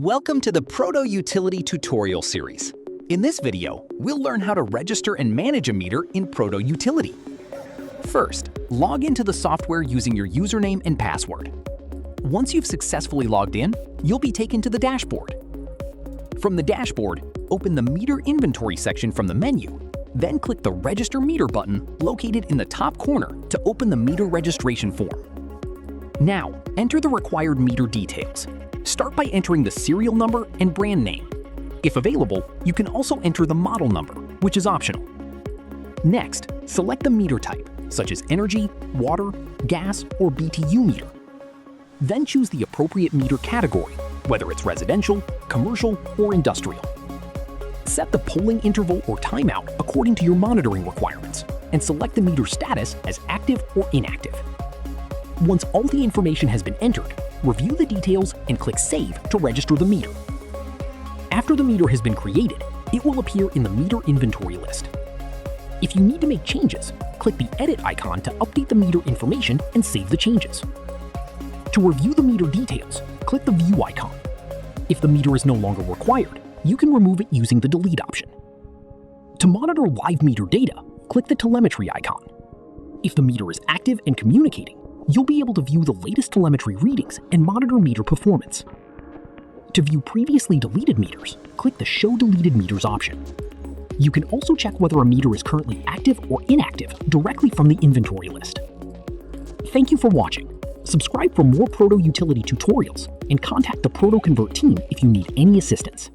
Welcome to the ProtoUtility tutorial series. In this video, we'll learn how to register and manage a meter in ProtoUtility. First, log into the software using your username and password. Once you've successfully logged in, you'll be taken to the dashboard. From the dashboard, open the Meter Inventory section from the menu, then click the Register Meter button located in the top corner to open the meter registration form. Now, enter the required meter details. Start by entering the serial number and brand name. If available, you can also enter the model number, which is optional. Next, select the meter type, such as energy, water, gas, or BTU meter. Then choose the appropriate meter category, whether it's residential, commercial, or industrial. Set the polling interval or timeout according to your monitoring requirements, and select the meter status as active or inactive. Once all the information has been entered, review the details and click Save to register the meter. After the meter has been created, it will appear in the meter inventory list. If you need to make changes, click the Edit icon to update the meter information and save the changes. To review the meter details, click the View icon. If the meter is no longer required, you can remove it using the Delete option. To monitor live meter data, click the Telemetry icon. If the meter is active and communicating, you'll be able to view the latest telemetry readings and monitor meter performance. To view previously deleted meters, click the Show Deleted Meters option. You can also check whether a meter is currently active or inactive directly from the inventory list. Thank you for watching. Subscribe for more ProtoUtility tutorials and contact the ProtoConvert team if you need any assistance.